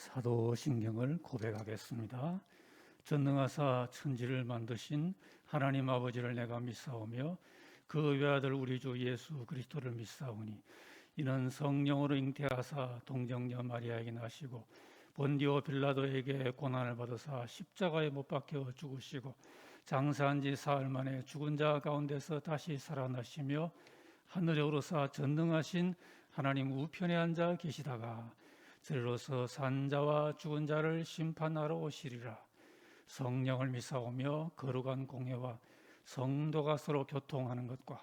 사도신경을 고백하겠습니다. 전능하사 천지를 만드신 하나님 아버지를 내가 믿사오며 그 외아들 우리 주 예수 그리스도를 믿사오니 이는 성령으로 잉태하사 동정녀 마리아에게 나시고 본디오 빌라도에게 고난을 받으사 십자가에 못 박혀 죽으시고 장사한 지 사흘 만에 죽은 자 가운데서 다시 살아나시며 하늘에 오르사 전능하신 하나님 우편에 앉아 계시다가 저리로서 산 자와 죽은 자를 심판하러 오시리라. 성령을 믿사오며 거룩한 공회와 성도가 서로 교통하는 것과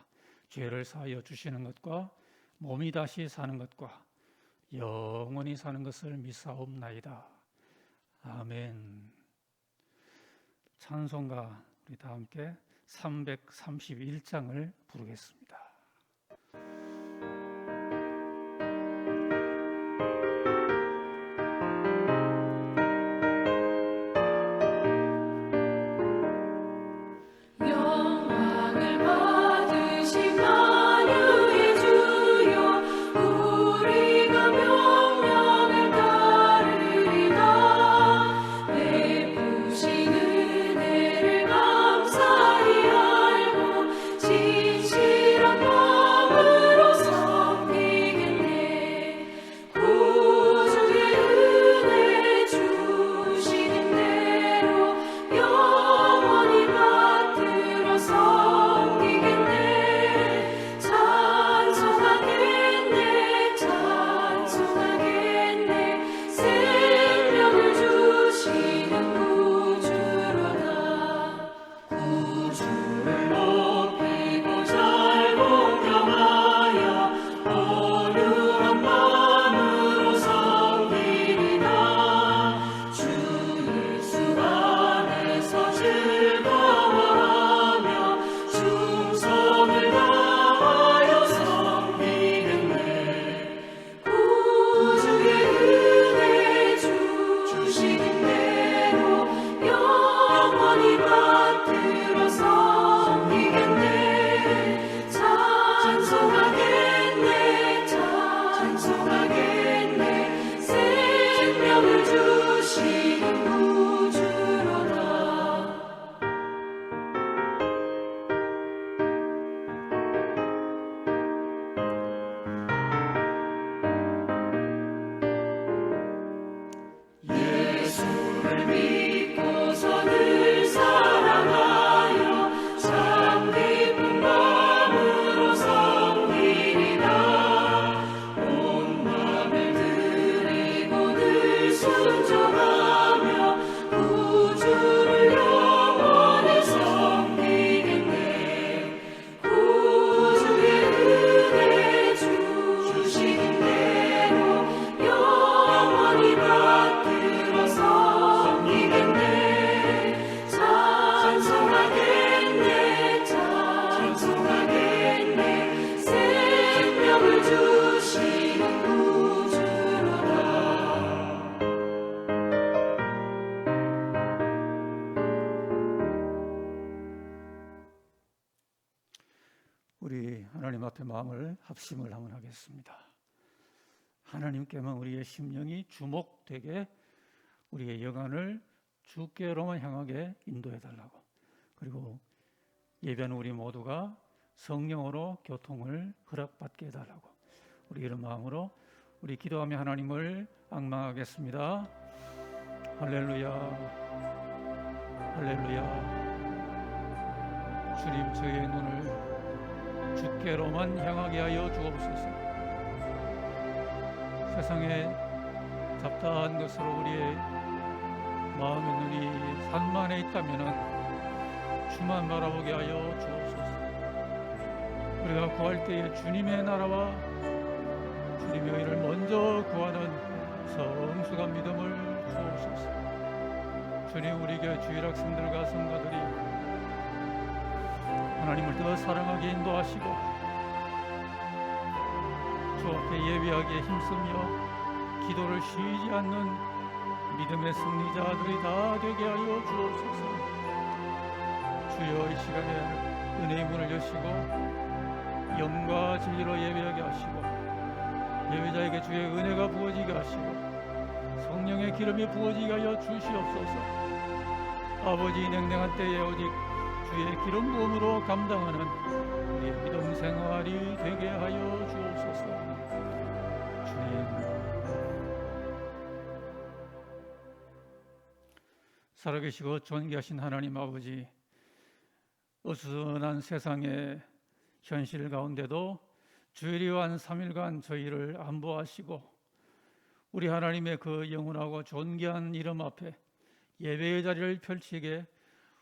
죄를 사하여 주시는 것과 몸이 다시 사는 것과 영원히 사는 것을 믿사옵나이다. 아멘. 찬송가 우리 다 함께 331장을 부르겠습니다. 우리 하나님 앞에 마음을 합심을 한번 하겠습니다. 하나님께만 우리의 심령이 주목되게 우리의 영안을 주께로만 향하게 인도해 달라고, 그리고 예배하는 우리 모두가 성령으로 교통을 허락받게 해달라고, 우리 이런 마음으로 우리 기도하며 하나님을 앙망하겠습니다. 할렐루야, 할렐루야. 주님, 저희의 눈을 주께로만 향하게 하여 주옵소서. 세상에 잡다한 것으로 우리의 마음의 눈이 산만해 있다면 주만 바라보게 하여 주옵소서. 우리가 구할 때에 주님의 나라와 주님의 의를 먼저 구하는 성숙한 믿음을 주옵소서. 주님, 우리 교회 주일 학생들과 성가들이 하나님을 더 사랑하게 인도하시고 주 앞에 예배하기에 힘쓰며 기도를 쉬지 않는 믿음의 승리자들이 다 되게 하여 주옵소서. 주여, 이 시간에 은혜의 문을 여시고 영과 진리로 예배하게 하시고 예배자에게 주의 은혜가 부어지게 하시고 성령의 기름이 부어지게 하여 주시옵소서. 아버지, 냉랭한 때에 오직 주의 기름 부음으로 감당하는 우리의 믿음 생활이 되게 하여 주옵소서. 주님, 살아계시고 존귀하신 하나님 아버지, 어수선한 세상의 현실 가운데도 주일이한 3일간 저희를 안보하시고 우리 하나님의 그 영원하고 존귀한 이름 앞에 예배의 자리를 펼치게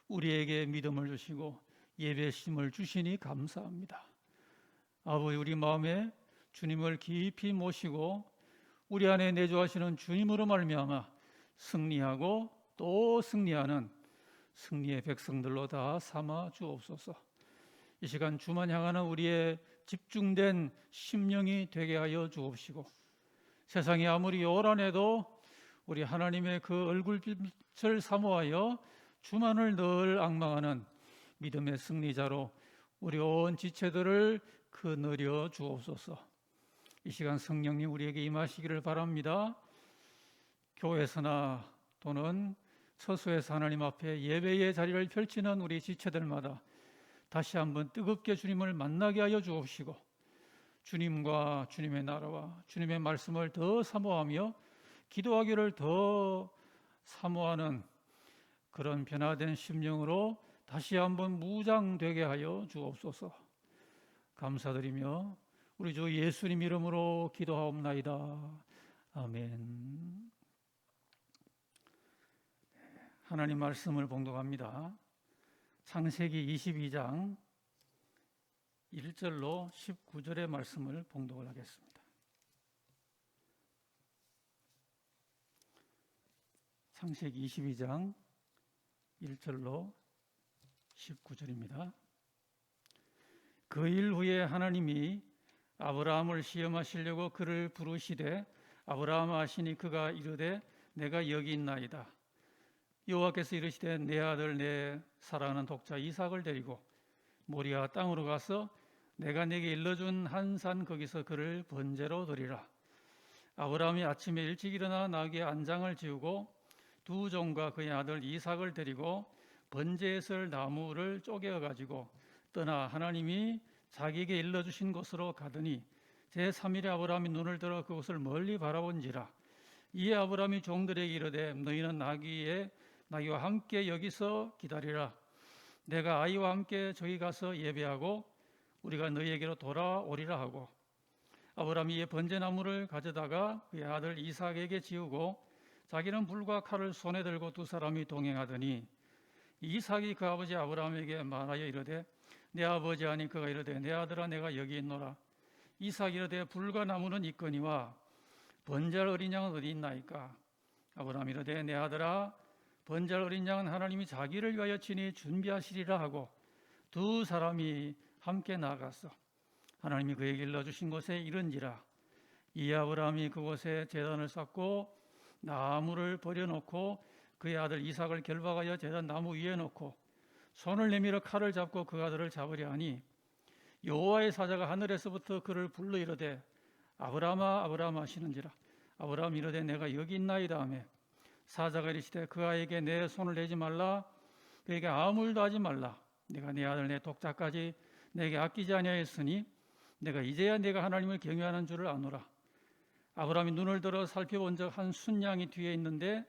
우리에게 믿음을 주시고 예배심을 주시니 감사합니다. 아버지, 우리 마음에 주님을 깊이 모시고 우리 안에 내주하시는 주님으로 말미암아 승리하고 또 승리하는 승리의 백성들로 다 삼아 주옵소서. 이 시간 주만 향하는 우리의 집중된 심령이 되게 하여 주옵시고 세상이 아무리 요란해도 우리 하나님의 그 얼굴빛을 사모하여 주만을 늘 앙망하는 믿음의 승리자로 우리 온 지체들을 거느려 주옵소서. 이 시간 성령님 우리에게 임하시기를 바랍니다. 교회에서나 또는 처소에서 하나님 앞에 예배의 자리를 펼치는 우리 지체들마다 다시 한번 뜨겁게 주님을 만나게 하여 주옵시고 주님과 주님의 나라와 주님의 말씀을 더 사모하며 기도하기를 더 사모하는 그런 변화된 심령으로 다시 한번 무장되게 하여 주옵소서. 감사드리며 우리 주 예수님 이름으로 기도하옵나이다. 아멘. 하나님 말씀을 봉독합니다. 창세기 22장 1절로 19절의 말씀을 봉독을 하겠습니다. 창세기 22장 1절로 19절입니다. 그 일 후에 하나님이 아브라함을 시험하시려고 그를 부르시되 아브라함 하시니 그가 이르되 내가 여기 있나이다. 여호와께서 이르시되 내 아들 내 사랑하는 독자 이삭을 데리고 모리아 땅으로 가서 내가 네게 일러준 한 산 거기서 그를 번제로 드리라. 아브라함이 아침에 일찍 일어나 나귀의 안장을 지우고 두 종과 그의 아들 이삭을 데리고 번제에 쓸 나무를 쪼개어 가지고 떠나 하나님이 자기에게 일러주신 곳으로 가더니 제3일에 아브라함이 눈을 들어 그곳을 멀리 바라본지라. 이에 아브라함이 종들에게 이르되 너희는 나귀와 함께 여기서 기다리라. 내가 아이와 함께 저기 가서 예배하고 우리가 너희에게로 돌아오리라 하고 아브라함이 이에 번제나무를 가져다가 그의 아들 이삭에게 지우고 자기는 불과 칼을 손에 들고 두 사람이 동행하더니 이삭이 그 아버지 아브라함에게 말하여 이르되 내 아버지 하니 그가 이르되 내 아들아 내가 여기 있노라. 이삭이 이르되 불과 나무는 있거니와 번제할 어린 양은 어디 있나이까. 아브라함이 이르되 내 아들아 번제할 어린 양은 하나님이 자기를 위하여 친히 준비하시리라 하고 두 사람이 함께 나아갔어. 하나님이 그에게 일러주신 곳에 이른지라. 이에 아브라함이 그곳에 제단을 쌓고 나무를 버려놓고 그의 아들 이삭을 결박하여 제단 나무 위에 놓고 손을 내밀어 칼을 잡고 그 아들을 잡으려 하니 여호와의 사자가 하늘에서부터 그를 불러 이르되 아브라함아 아브라함아 하시는지라. 아브라함이 이르되 내가 여기 있나이다 하매 사자가 이르시되 그 아이에게 내 손을 내지 말라. 그에게 아무 일도 하지 말라. 내가 내 아들 내 독자까지 내게 아끼지 아니하였으니 내가 이제야 내가 하나님을 경외하는 줄을 아노라. 아브라함이 눈을 들어 살펴본 적 한 순양이 뒤에 있는데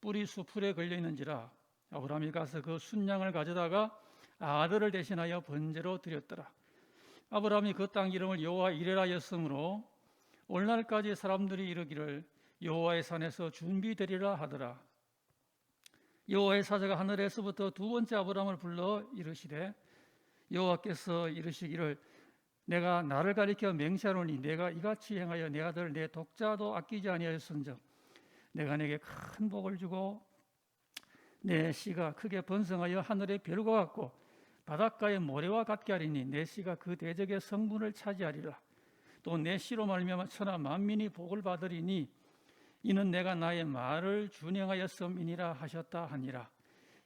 뿔이 수풀에 걸려 있는지라. 아브라함이 가서 그 순양을 가져다가 아들을 대신하여 번제로 드렸더라. 아브라함이 그 땅 이름을 여호와 이레라 하였으므로 오늘날까지 사람들이 이르기를 여호와의 산에서 준비되리라 하더라. 여호와의 사자가 하늘에서부터 두 번째 아브라함을 불러 이르시되 여호와께서 이르시기를 내가 나를 가리켜 맹세하노니 내가 이같이 행하여 내 아들 내 독자도 아끼지 아니하였은즉 내가 내게 큰 복을 주고 내 씨가 크게 번성하여 하늘의 별과 같고 바닷가의 모래와 같게 하리니 내 씨가 그 대적의 성분을 차지하리라. 또 내 씨로 말미암아 천하 만민이 복을 받으리니 이는 내가 나의 말을 준행하였음이니라 하셨다 하니라.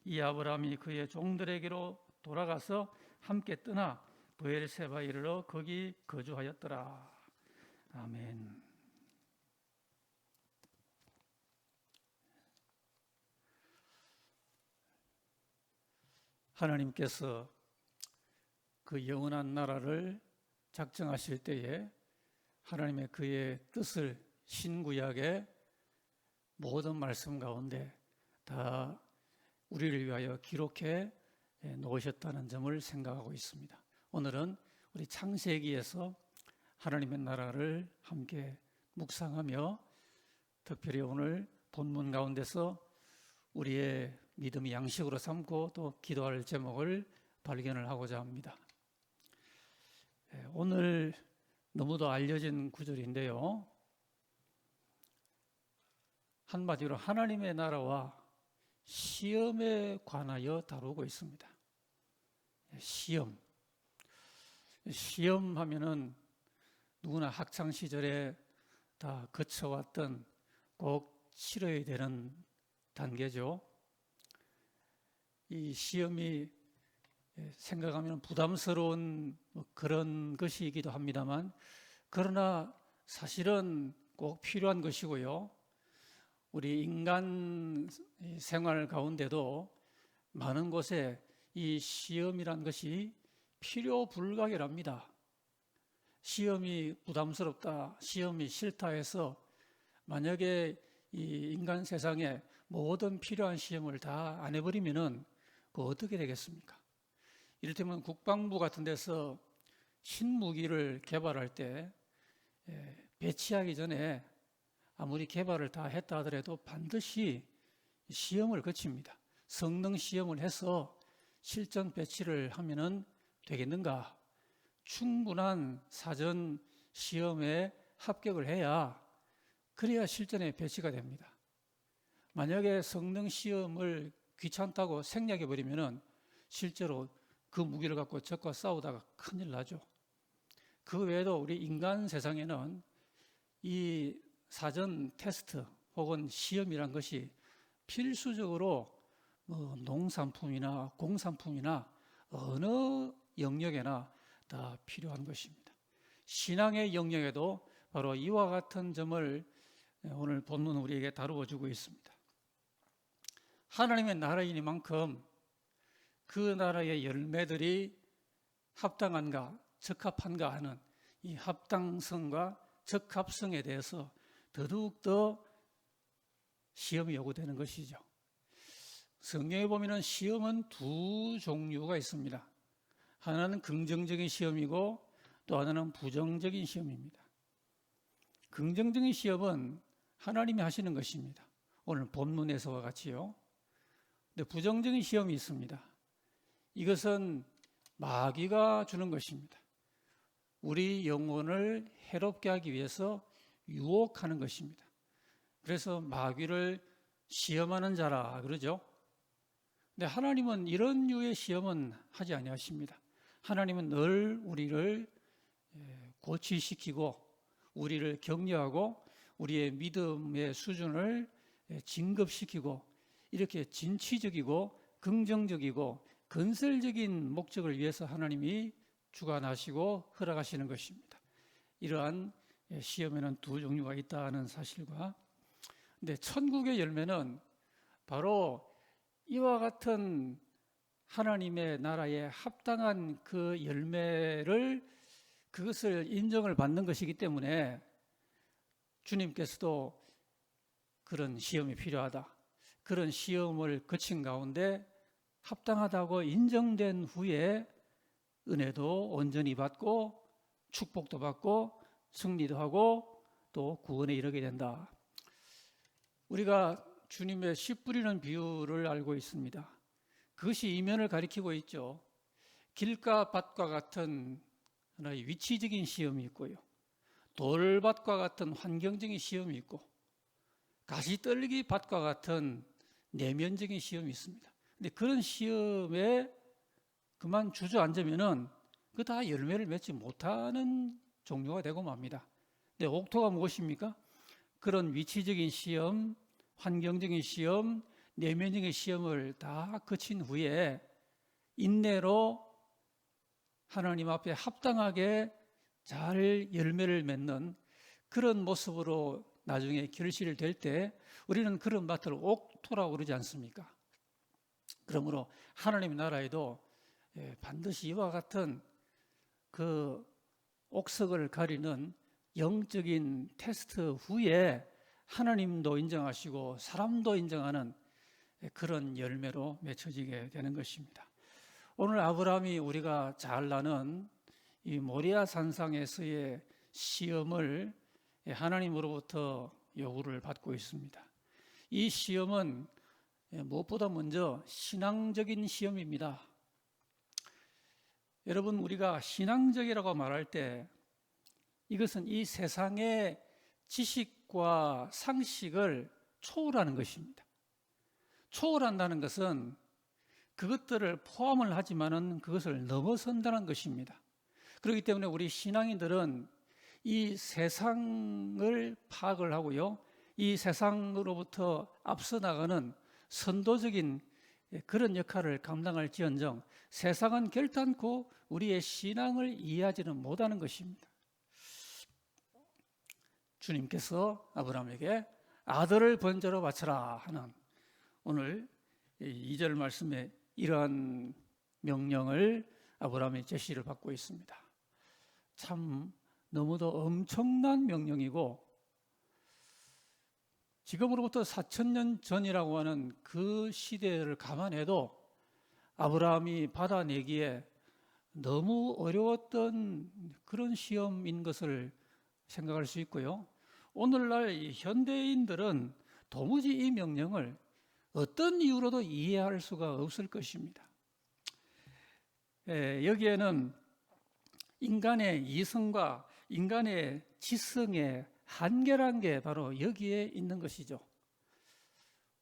이 아브라함이 그의 종들에게로 돌아가서 함께 떠나 브엘세바에 이르러 거기 거주하였더라. 아멘. 하나님께서 그 영원한 나라를 작정하실 때에 하나님의 그의 뜻을 신구약의 모든 말씀 가운데 다 우리를 위하여 기록해 놓으셨다는 점을 생각하고 있습니다. 오늘은 우리 창세기에서 하나님의 나라를 함께 묵상하며 특별히 오늘 본문 가운데서 우리의 믿음의 양식으로 삼고 또 기도할 제목을 발견을 하고자 합니다. 오늘 너무도 알려진 구절인데요. 한마디로 하나님의 나라와 시험에 관하여 다루고 있습니다. 시험 하면은 누구나 학창 시절에 다 거쳐왔던 꼭 치러야 되는 단계죠. 이 시험이 생각하면 부담스러운 그런 것이기도 합니다만, 그러나 사실은 꼭 필요한 것이고요. 우리 인간 생활 가운데도 많은 곳에 이 시험이란 것이 필요 불가결합니다. 시험이 부담스럽다, 시험이 싫다 해서 만약에 이 인간 세상에 모든 필요한 시험을 다 안 해버리면은 어떻게 되겠습니까? 이를테면 국방부 같은 데서 신무기를 개발할 때 배치하기 전에 아무리 개발을 다 했다 하더라도 반드시 시험을 거칩니다. 성능 시험을 해서 실전 배치를 하면은 되겠는가? 충분한 사전 시험에 합격을 해야 그래야 실전에 배치가 됩니다. 만약에 성능 시험을 귀찮다고 생략해 버리면은 실제로 그 무기를 갖고 적과 싸우다가 큰일 나죠. 그 외에도 우리 인간 세상에는 이 사전 테스트 혹은 시험이란 것이 필수적으로 농산품이나 공산품이나 어느 영역에나 다 필요한 것입니다. 신앙의 영역에도 바로 이와 같은 점을 오늘 본문 우리에게 다루어 주고 있습니다. 하나님의 나라이니만큼 그 나라의 열매들이 합당한가 적합한가 하는 이 합당성과 적합성에 대해서 더더욱더 시험이 요구되는 것이죠. 성경에 보면 시험은 두 종류가 있습니다. 하나는 긍정적인 시험이고 또 하나는 부정적인 시험입니다. 긍정적인 시험은 하나님이 하시는 것입니다. 오늘 본문에서와 같이요. 근데 부정적인 시험이 있습니다. 이것은 마귀가 주는 것입니다. 우리 영혼을 해롭게 하기 위해서 유혹하는 것입니다. 그래서 마귀를 시험하는 자라 그러죠. 근데 하나님은 이런 류의 시험은 하지 아니하십니다. 하나님은 늘 우리를 고치시키고 우리를 격려하고 우리의 믿음의 수준을 진급시키고 이렇게 진취적이고 긍정적이고 건설적인 목적을 위해서 하나님이 주관하시고 허락하시는 것입니다. 이러한 시험에는 두 종류가 있다는 사실과, 근데 천국의 열매는 바로 이와 같은 하나님의 나라에 합당한 그 열매를 그것을 인정을 받는 것이기 때문에 주님께서도 그런 시험이 필요하다, 그런 시험을 거친 가운데 합당하다고 인정된 후에 은혜도 온전히 받고 축복도 받고 승리도 하고 또 구원에 이르게 된다. 우리가 주님의 씨 뿌리는 비유를 알고 있습니다. 그것이 이면을 가리키고 있죠. 길가 밭과 같은 하나의 위치적인 시험이 있고요, 돌밭과 같은 환경적인 시험이 있고, 가시떨기 밭과 같은 내면적인 시험이 있습니다. 근데 그런 시험에 그만 주저앉으면은 그 다 열매를 맺지 못하는 종류가 되고 맙니다. 근데 옥토가 무엇입니까? 그런 위치적인 시험, 환경적인 시험, 내면적인 시험을 다 거친 후에 인내로 하나님 앞에 합당하게 잘 열매를 맺는 그런 모습으로 나중에 결실될 때 우리는 그런 밭을 옥토라고 그러지 않습니까? 그러므로 하나님의 나라에도 반드시 이와 같은 그 옥석을 가리는 영적인 테스트 후에 하나님도 인정하시고 사람도 인정하는 그런 열매로 맺혀지게 되는 것입니다. 오늘 아브라함이 우리가 잘 아는 이 모리아 산상에서의 시험을 하나님으로부터 요구를 받고 있습니다. 이 시험은 무엇보다 먼저 신앙적인 시험입니다. 여러분, 우리가 신앙적이라고 말할 때 이것은 이 세상의 지식과 상식을 초월하는 것입니다. 초월한다는 것은 그것들을 포함을 하지만은 그것을 넘어선다는 것입니다. 그렇기 때문에 우리 신앙인들은 이 세상을 파악을 하고요, 이 세상으로부터 앞서 나가는 선도적인 그런 역할을 감당할지언정 세상은 결단코 우리의 신앙을 이해하지는 못하는 것입니다. 주님께서 아브라함에게 아들을 번제로 바쳐라 하는 오늘 2절 말씀에 이러한 명령을 아브라함이 제시를 받고 있습니다. 참 너무도 엄청난 명령이고, 지금으로부터 4,000년 전이라고 하는 그 시대를 감안해도 아브라함이 받아내기에 너무 어려웠던 그런 시험인 것을 생각할 수 있고요. 오늘날 현대인들은 도무지 이 명령을 어떤 이유로도 이해할 수가 없을 것입니다. 여기에는 인간의 이성과 인간의 지성의 한계란 게 바로 여기에 있는 것이죠.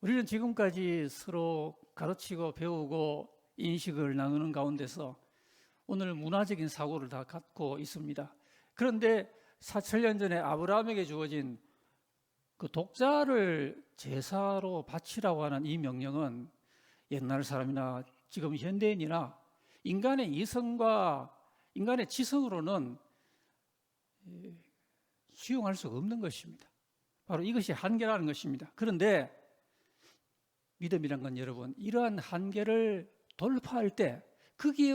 우리는 지금까지 서로 가르치고 배우고 인식을 나누는 가운데서 오늘 문화적인 사고를 다 갖고 있습니다. 그런데 4,000년 전에 아브라함에게 주어진 그 독자를 제사로 바치라고 하는 이 명령은 옛날 사람이나 지금 현대인이나 인간의 이성과 인간의 지성으로는 수용할 수 없는 것입니다. 바로 이것이 한계라는 것입니다. 그런데 믿음이란 건 여러분, 이러한 한계를 돌파할 때 거기에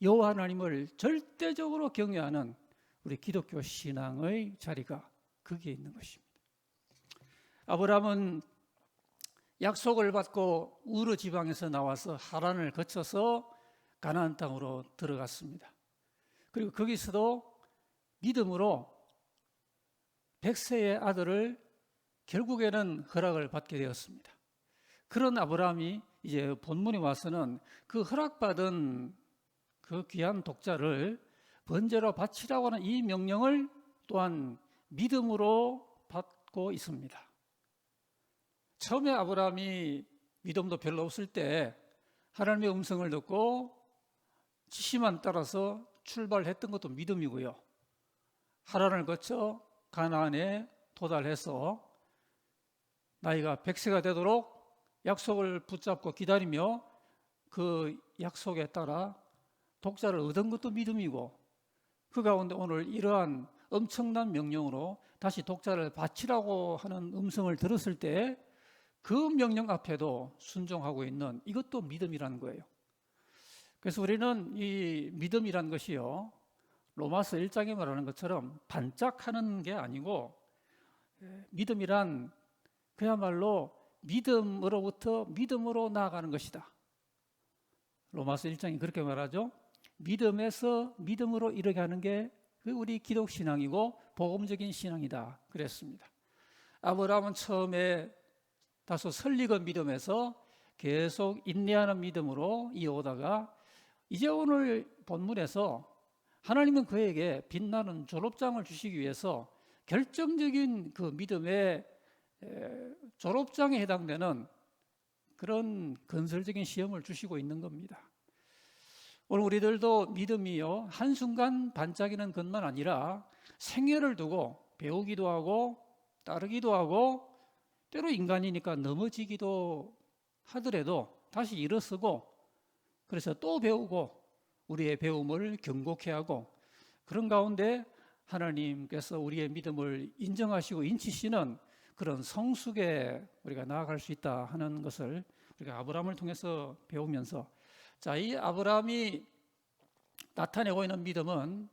여호와 하나님을 절대적으로 경외하는 우리 기독교 신앙의 자리가 거기에 있는 것입니다. 아브라함은 약속을 받고 우르 지방에서 나와서 하란을 거쳐서 가나안 땅으로 들어갔습니다. 그리고 거기서도 믿음으로 100세의 아들을 결국에는 허락을 받게 되었습니다. 그런 아브라함이 이제 본문에 와서는 그 허락받은 그 귀한 독자를 번제로 바치라고 하는 이 명령을 또한 믿음으로 받고 있습니다. 처음에 아브라함이 믿음도 별로 없을 때 하나님의 음성을 듣고 지시만 따라서 출발했던 것도 믿음이고요. 하란을 거쳐 가나안에 도달해서 나이가 100세가 되도록 약속을 붙잡고 기다리며 그 약속에 따라 독자를 얻은 것도 믿음이고, 그 가운데 오늘 이러한 엄청난 명령으로 다시 독자를 바치라고 하는 음성을 들었을 때 그 명령 앞에도 순종하고 있는 이것도 믿음이라는 거예요. 그래서 우리는 이 믿음이라는 것이요, 로마서 1장에 말하는 것처럼 반짝하는 게 아니고, 믿음이란 그야말로 믿음으로부터 믿음으로 나아가는 것이다. 로마서 1장이 그렇게 말하죠. 믿음에서 믿음으로 이르게 하는 게 우리 기독신앙이고 복음적인 신앙이다 그랬습니다. 아브라함은 처음에 다소 설익은 믿음에서 계속 인내하는 믿음으로 이어오다가 이제 오늘 본문에서 하나님은 그에게 빛나는 졸업장을 주시기 위해서 결정적인 그 믿음의 졸업장에 해당되는 그런 건설적인 시험을 주시고 있는 겁니다. 오늘 우리들도 믿음이요, 한순간 반짝이는 것만 아니라 생애를 두고 배우기도 하고 따르기도 하고 때로 인간이니까 넘어지기도 하더라도 다시 일어서고, 그래서 또 배우고 우리의 배움을 경고케 하고, 그런 가운데 하나님께서 우리의 믿음을 인정하시고 인치시는 그런 성숙에 우리가 나아갈 수 있다 하는 것을 우리가 아브라함을 통해서 배우면서, 자, 이 아브라함이 나타내고 있는 믿음은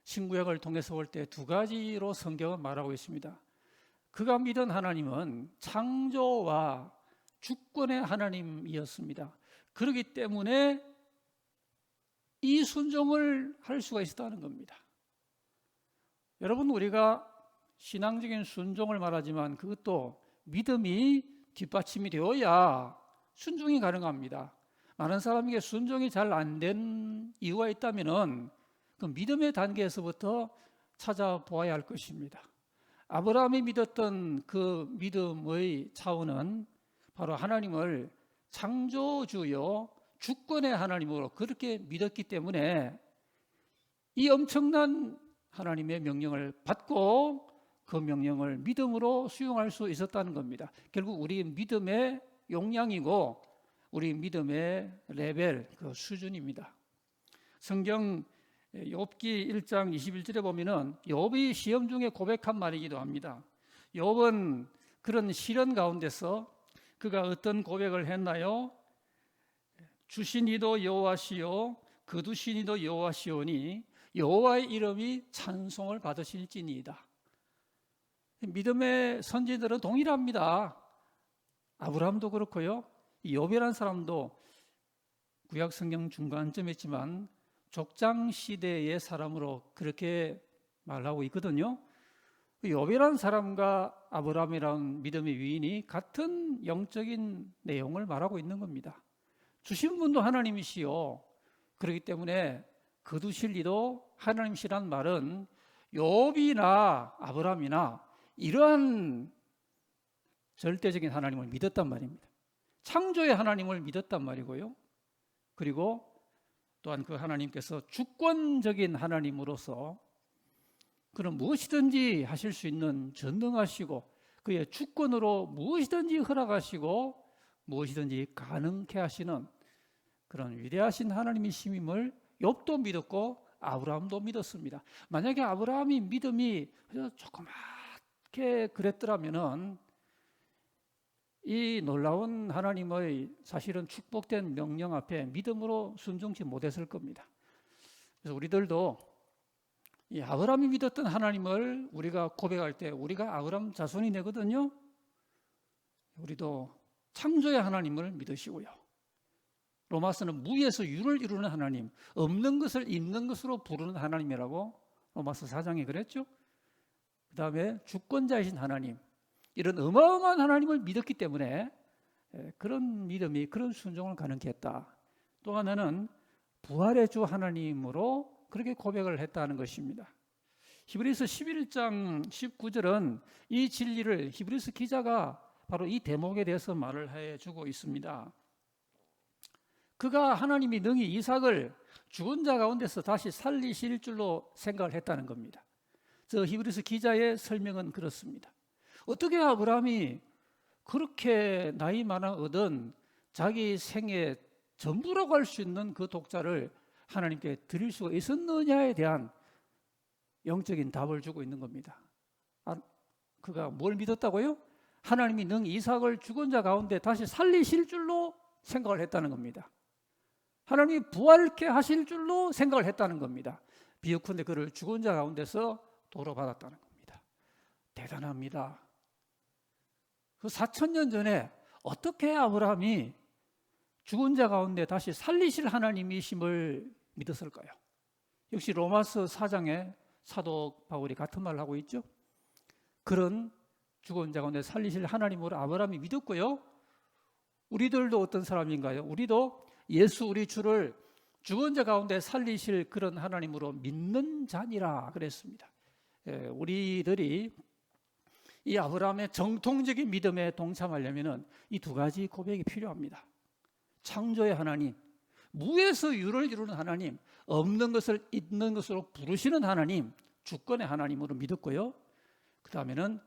신구약을 통해서 볼 때 두 가지로 성경은 말하고 있습니다. 그가 믿은 하나님은 창조와 주권의 하나님이었습니다. 그렇기 때문에 이 순종을 할 수가 있었다는 겁니다. 여러분, 우리가 신앙적인 순종을 말하지만 그것도 믿음이 뒷받침이 되어야 순종이 가능합니다. 많은 사람에게 순종이 잘 안 된 이유가 있다면 그 믿음의 단계에서부터 찾아보아야 할 것입니다. 아브라함이 믿었던 그 믿음의 차원은 바로 하나님을 창조주요 주권의 하나님으로 그렇게 믿었기 때문에 이 엄청난 하나님의 명령을 받고 그 명령을 믿음으로 수용할 수 있었다는 겁니다. 결국 우리 믿음의 용량이고 우리 믿음의 레벨, 그 수준입니다. 성경 욥기 1장 21절에 보면은 욥이 시험 중에 고백한 말이기도 합니다. 욥은 그런 시련 가운데서 그가 어떤 고백을 했나요? 주신 이도 여호와시요 거두신 이도 여호와시오니 여호와의 이름이 찬송을 받으실지니이다. 믿음의 선지들은 동일합니다. 아브라함도 그렇고요. 욥이라는 사람도 구약 성경 중간쯤에 있지만 족장 시대의 사람으로 그렇게 말하고 있거든요. 욥이라는 사람과 아브라함이라는 믿음의 위인이 같은 영적인 내용을 말하고 있는 겁니다. 주신 분도 하나님이시요. 그렇기 때문에 거두실 이도 하나님이시란 말은 욥이나 아브라함이나 이러한 절대적인 하나님을 믿었단 말입니다. 창조의 하나님을 믿었단 말이고요. 그리고 또한 그 하나님께서 주권적인 하나님으로서 그는 무엇이든지 하실 수 있는 전능하시고 그의 주권으로 무엇이든지 허락하시고 무엇이든지 가능케 하시는 그런 위대하신 하나님이심을 욥도 믿었고 아브라함도 믿었습니다. 만약에 아브라함이 믿음이 조그맣게 그랬더라면은 이 놀라운 하나님의 사실은 축복된 명령 앞에 믿음으로 순종치 못했을 겁니다. 그래서 우리들도 이 아브라함이 믿었던 하나님을 우리가 고백할 때 우리가 아브라함 자손이 되거든요. 우리도 창조의 하나님을 믿으시고요. 로마서는 무에서 유를 이루는 하나님, 없는 것을 있는 것으로 부르는 하나님이라고 로마서 4장에 그랬죠. 그 다음에 주권자이신 하나님, 이런 어마어마한 하나님을 믿었기 때문에 그런 믿음이 그런 순종을 가능케 했다. 또 하나는 부활의 주 하나님으로 그렇게 고백을 했다는 것입니다. 히브리서 11장 19절은 이 진리를 히브리서 기자가 바로 이 대목에 대해서 말을 해주고 있습니다. 그가 하나님이 능히 이삭을 죽은 자 가운데서 다시 살리실 줄로 생각을 했다는 겁니다. 저 히브리서 기자의 설명은 그렇습니다. 어떻게 아브라함이 그렇게 나이 많아 얻은 자기 생애 전부라고 할 수 있는 그 독자를 하나님께 드릴 수가 있었느냐에 대한 영적인 답을 주고 있는 겁니다. 그가 뭘 믿었다고요? 하나님이 능히 이삭을 죽은 자 가운데 다시 살리실 줄로 생각을 했다는 겁니다. 하나님이 부활케 하실 줄로 생각을 했다는 겁니다. 비유컨대 그를 죽은 자 가운데서 도로 받았다는 겁니다. 대단합니다. 그 4,000년 전에 어떻게 아브라함이 죽은 자 가운데 다시 살리실 하나님이심을 믿었을까요? 역시 로마서 4장에 사도 바울이 같은 말을 하고 있죠. 그런 죽은 자 가운데 살리실 하나님으로 아브라함이 믿었고요. 우리들도 어떤 사람인가요? 우리도 예수 우리 주를 죽은 자 가운데 살리실 그런 하나님으로 믿는 자니라 그랬습니다. 우리들이 이 아브라함의 정통적인 믿음에 동참하려면 이 두 가지 고백이 필요합니다. 창조의 하나님, 무에서 유를 이루는 하나님, 없는 것을 있는 것으로 부르시는 하나님, 주권의 하나님으로 믿었고요. 그 다음에는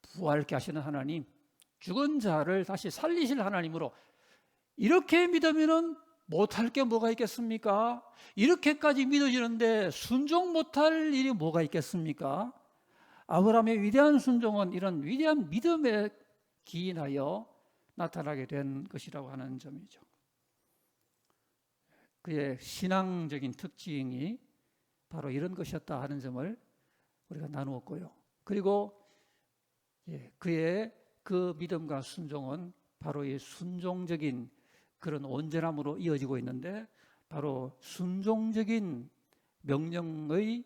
부활케 하시는 하나님, 죽은 자를 다시 살리실 하나님으로 이렇게 믿으면 못할 게 뭐가 있겠습니까? 이렇게까지 믿어지는데 순종 못할 일이 뭐가 있겠습니까? 아브라함의 위대한 순종은 이런 위대한 믿음에 기인하여 나타나게 된 것이라고 하는 점이죠. 그의 신앙적인 특징이 바로 이런 것이었다 하는 점을 우리가 나누었고요. 그리고 그의 그 믿음과 순종은 바로 이 순종적인 그런 온전함으로 이어지고 있는데, 바로 순종적인 명령의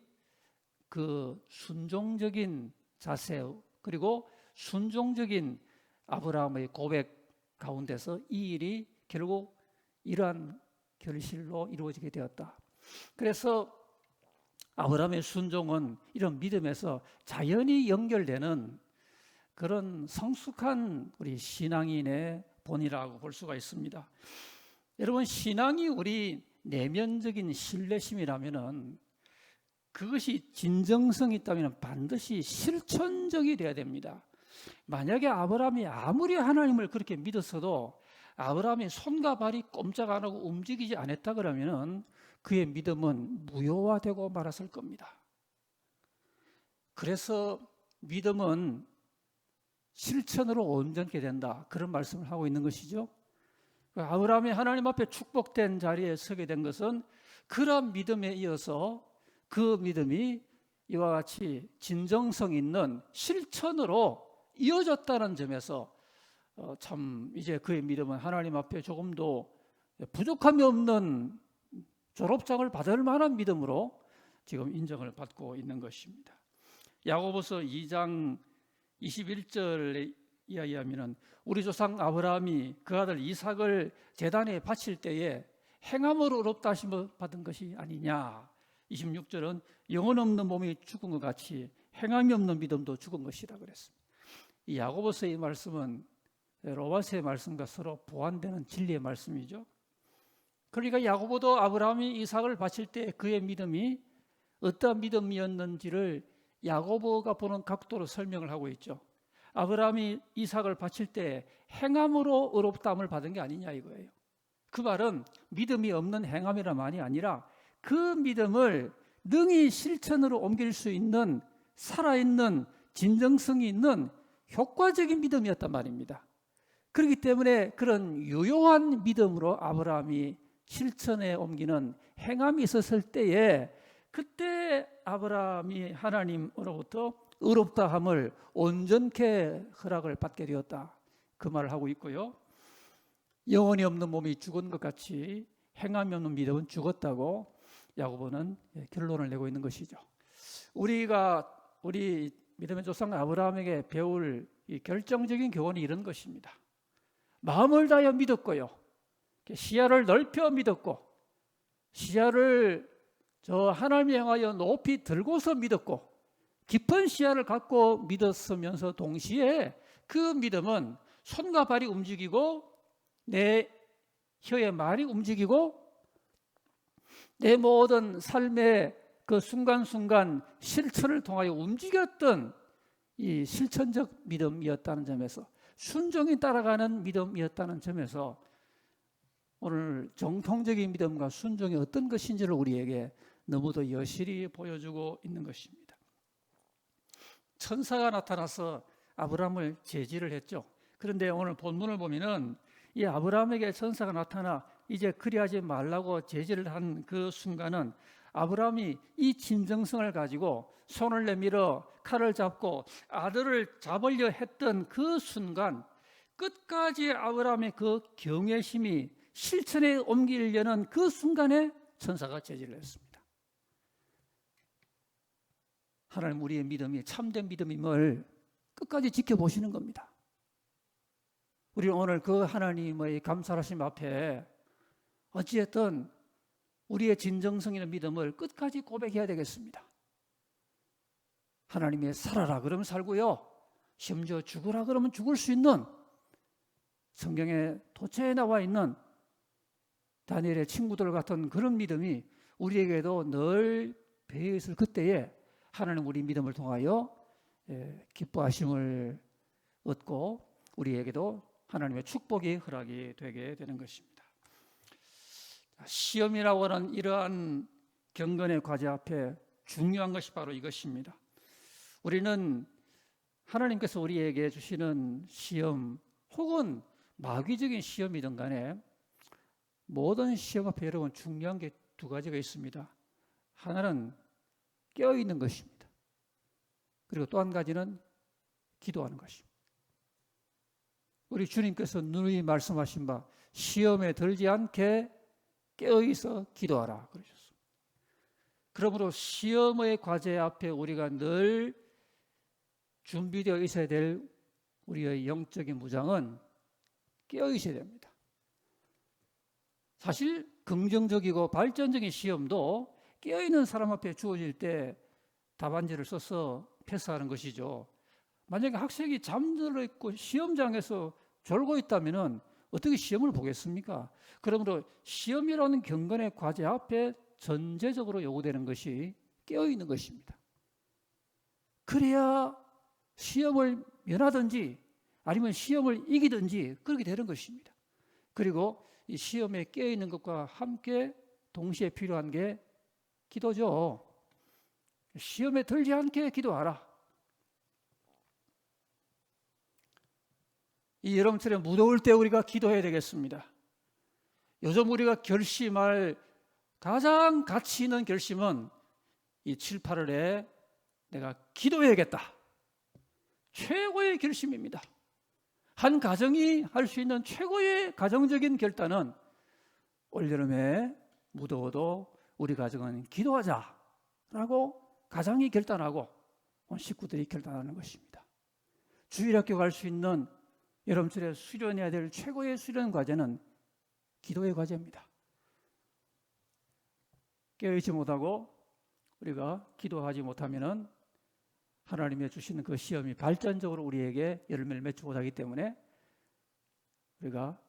그 순종적인 자세, 그리고 순종적인 아브라함의 고백 가운데서 이 일이 결국 이러한 결실로 이루어지게 되었다. 그래서 아브라함의 순종은 이런 믿음에서 자연히 연결되는 그런 성숙한 우리 신앙인의 본이라고 볼 수가 있습니다. 여러분, 신앙이 우리 내면적인 신뢰심이라면은 그것이 진정성이 있다면 반드시 실천적이 되어야 됩니다. 만약에 아브라함이 아무리 하나님을 그렇게 믿었어도 아브라함이 손과 발이 꼼짝 안 하고 움직이지 않았다 그러면은 그의 믿음은 무효화되고 말았을 겁니다. 그래서 믿음은 실천으로 온전케 된다, 그런 말씀을 하고 있는 것이죠. 아브라함이 하나님 앞에 축복된 자리에 서게 된 것은 그러한 믿음에 이어서 그 믿음이 이와 같이 진정성 있는 실천으로 이어졌다는 점에서 참 이제 그의 믿음은 하나님 앞에 조금도 부족함이 없는 졸업장을 받을 만한 믿음으로 지금 인정을 받고 있는 것입니다. 야고보서 2장 21절에 이야기하면 우리 조상 아브라함이 그 아들 이삭을 제단에 바칠 때에 행함으로 의롭다 하심을 받은 것이 아니냐. 26절은 영혼 없는 몸이 죽은 것 같이 행함이 없는 믿음도 죽은 것이라 그랬습니다. 이 야고보서의 말씀은 로마서의 말씀과 서로 보완되는 진리의 말씀이죠. 그러니까 야고보도 아브라함이 이삭을 바칠 때 그의 믿음이 어떠한 믿음이었는지를 야고보가 보는 각도로 설명을 하고 있죠. 아브라함이 이삭을 바칠 때 행함으로 의롭다함을 받은 게 아니냐 이거예요. 그 말은 믿음이 없는 행함이란 말이 아니라 그 믿음을 능히 실천으로 옮길 수 있는 살아있는 진정성이 있는 효과적인 믿음이었단 말입니다. 그렇기 때문에 그런 유효한 믿음으로 아브라함이 실천에 옮기는 행함이 있었을 때에 그때 아브라함이 하나님으로부터 의롭다함을 온전케 허락을 받게 되었다, 그 말을 하고 있고요. 영혼이 없는 몸이 죽은 것 같이 행함이 없는 믿음은 죽었다고 야고보는 결론을 내고 있는 것이죠. 우리가 우리 믿음의 조상 아브라함에게 배울 이 결정적인 교훈이 이런 것입니다. 마음을 다하여 믿었고요, 시야를 넓혀 믿었고, 시야를 저 하나님을 향하여 높이 들고서 믿었고, 깊은 시야를 갖고 믿었으면서 동시에 그 믿음은 손과 발이 움직이고 내 혀의 말이 움직이고 내 모든 삶의 그 순간순간 실천을 통하여 움직였던 이 실천적 믿음이었다는 점에서, 순종이 따라가는 믿음이었다는 점에서 오늘 정통적인 믿음과 순종이 어떤 것인지를 우리에게 너무도 여실히 보여주고 있는 것입니다. 천사가 나타나서 아브라함을 제지를 했죠. 그런데 오늘 본문을 보면은 이 아브라함에게 천사가 나타나 이제 그리하지 말라고 제지를 한 그 순간은 아브라함이 이 진정성을 가지고 손을 내밀어 칼을 잡고 아들을 잡으려 했던 그 순간, 끝까지 아브라함의 그 경외심이 실천에 옮기려는 그 순간에 천사가 제지를 했습니다. 하나님 우리의 믿음이 참된 믿음임을 끝까지 지켜보시는 겁니다. 우리는 오늘 그 하나님의 감사하심 앞에 어찌됐든 우리의 진정성 있는 믿음을 끝까지 고백해야 되겠습니다. 하나님의 살아라 그러면 살고요, 심지어 죽으라 그러면 죽을 수 있는, 성경에 도처에 나와 있는 다니엘의 친구들 같은 그런 믿음이 우리에게도 늘 배어 있을 그때에 하나님 우리 믿음을 통하여 기뻐하심을 얻고 우리에게도 하나님의 축복이 허락이 되게 되는 것입니다. 시험이라고 하는 이러한 경건의 과제 앞에 중요한 것이 바로 이것입니다. 우리는 하나님께서 우리에게 주시는 시험 혹은 마귀적인 시험이든 간에 모든 시험 앞에 여러분 중요한 게 두 가지가 있습니다. 하나는 깨어있는 것입니다. 그리고 또 한 가지는 기도하는 것입니다. 우리 주님께서 누누이 말씀하신 바 시험에 들지 않게 깨어있어 기도하라 그러셨습니다. 그러므로 시험의 과제 앞에 우리가 늘 준비되어 있어야 될 우리의 영적인 무장은 깨어있어야 됩니다. 사실 긍정적이고 발전적인 시험도 깨어있는 사람 앞에 주어질 때 답안지를 써서 패스하는 것이죠. 만약에 학생이 잠들어 있고 시험장에서 졸고 있다면 어떻게 시험을 보겠습니까? 그러므로 시험이라는 경건의 과제 앞에 전제적으로 요구되는 것이 깨어있는 것입니다. 그래야 시험을 면하든지 아니면 시험을 이기든지 그렇게 되는 것입니다. 그리고 이 시험에 깨어있는 것과 함께 동시에 필요한 게 기도죠. 시험에 들지 않게 기도하라. 이 여름철에 무더울 때 우리가 기도해야 되겠습니다. 요즘 우리가 결심할 가장 가치 있는 결심은 이 7, 8월에 내가 기도해야겠다. 최고의 결심입니다. 한 가정이 할 수 있는 최고의 가정적인 결단은 올여름에 무더워도 우리 가정은 기도하자라고 가장이 결단하고 식구들이 결단하는 것입니다. 주일학교 갈 수 있는 여름철에 수련해야 될 최고의 수련 과제는 기도의 과제입니다. 깨어있지 못하고 우리가 기도하지 못하면은 하나님의 주시는 그 시험이 발전적으로 우리에게 열매를 맺지 못하기 때문에 우리가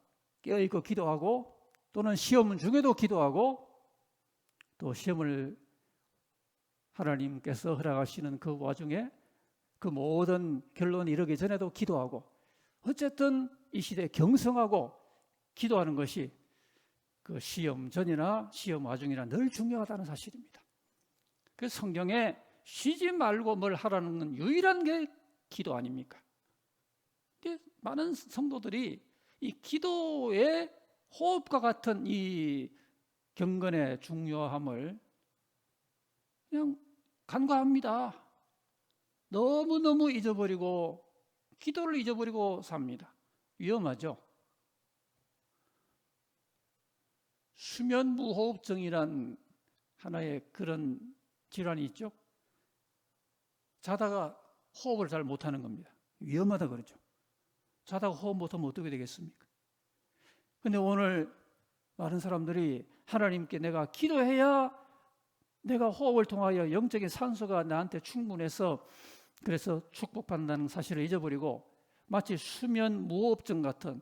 깨어있고 기도하고 또는 시험 중에도 기도하고 또 시험을 하나님께서 허락하시는 그 와중에 그 모든 결론이 이르기 전에도 기도하고 어쨌든 이 시대에 경성하고 기도하는 것이 그 시험 전이나 시험 와중이나 늘 중요하다는 사실입니다. 그래서 성경에 쉬지 말고 뭘 하라는 건 유일한 게 기도 아닙니까? 근데 많은 성도들이 이 기도의 호흡과 같은 이 경건의 중요함을 그냥 간과합니다. 너무너무 잊어버리고 기도를 잊어버리고 삽니다. 위험하죠. 수면무호흡증이란 하나의 그런 질환이 있죠. 자다가 호흡을 잘 못하는 겁니다. 위험하다 그러죠. 자다가 호흡 못하면 어떻게 되겠습니까? 근데 오늘 많은 사람들이 하나님께 내가 기도해야 내가 호흡을 통하여 영적인 산소가 나한테 충분해서 그래서 축복받는다는 사실을 잊어버리고 마치 수면 무호흡증 같은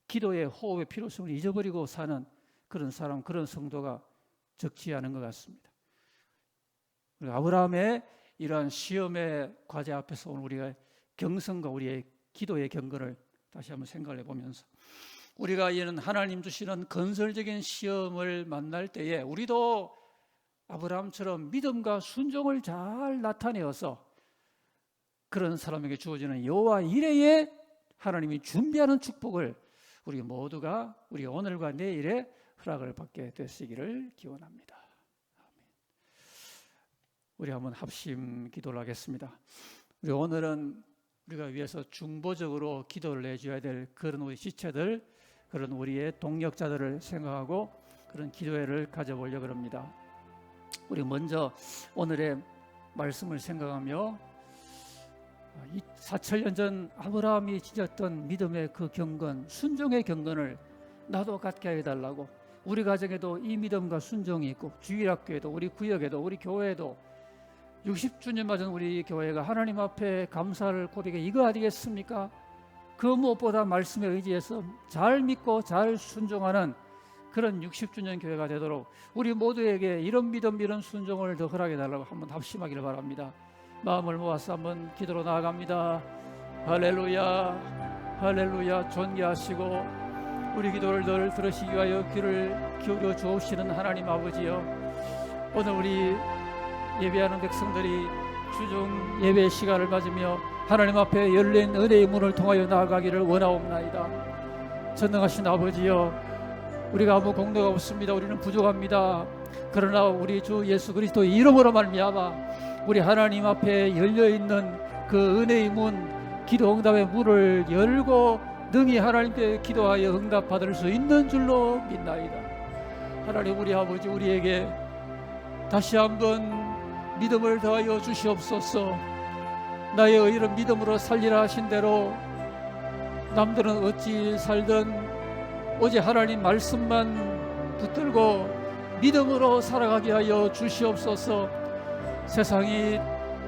기도의 호흡의 필요성을 잊어버리고 사는 그런 사람, 그런 성도가 적지 않은 것 같습니다. 아브라함의 이러한 시험의 과제 앞에서 오늘 우리가 경성과 우리의 기도의 경건을 다시 한번 생각해 보면서 우리가 이는 하나님 주시는 건설적인 시험을 만날 때에 우리도 아브라함처럼 믿음과 순종을 잘 나타내어서 그런 사람에게 주어지는 여호와 이레에 하나님이 준비하는 축복을 우리 모두가 우리 오늘과 내일에 허락을 받게 되시기를 기원합니다. 우리 한번 합심 기도를 하겠습니다. 우리 오늘은 우리가 위해서 중보적으로 기도를 해줘야 될 그런 우리 지체들, 그런 우리의 동력자들을 생각하고 그런 기도회를 가져보려고 합니다. 우리 먼저 오늘의 말씀을 생각하며 4,000년 전 아브라함이 지녔던 믿음의 그 경건, 순종의 경건을 나도 갖게 해달라고 우리 가정에도 이 믿음과 순종이 있고 주일학교에도 우리 구역에도 우리 교회에도 60주년 맞은 우리 교회가 하나님 앞에 감사를 고백해 이거 아니겠습니까? 그 무엇보다 말씀에 의지해서 잘 믿고 잘 순종하는 그런 60주년 교회가 되도록 우리 모두에게 이런 믿음, 이런 순종을 더 허락해 달라고 한번 합심하기를 바랍니다. 마음을 모아서 한번 기도로 나아갑니다. 할렐루야, 할렐루야. 존귀하시고 우리 기도를 늘 들으시기 위하여 귀를 기울여 주옵시는 하나님 아버지여, 오늘 우리 예배하는 백성들이 주중 예배 시간을 맞으며 하나님 앞에 열린 은혜의 문을 통하여 나아가기를 원하옵나이다. 전능하신 아버지여, 우리가 아무 공로가 없습니다. 우리는 부족합니다. 그러나 우리 주 예수 그리스도의 이름으로 말미암아 우리 하나님 앞에 열려있는 그 은혜의 문, 기도 응답의 문을 열고 능히 하나님께 기도하여 응답받을 수 있는 줄로 믿나이다. 하나님, 우리 아버지, 우리에게 다시 한번 믿음을 더하여 주시옵소서. 나의 의를 믿음으로 살리라 하신 대로 남들은 어찌 살든 오직 하나님 말씀만 붙들고 믿음으로 살아가게 하여 주시옵소서. 세상이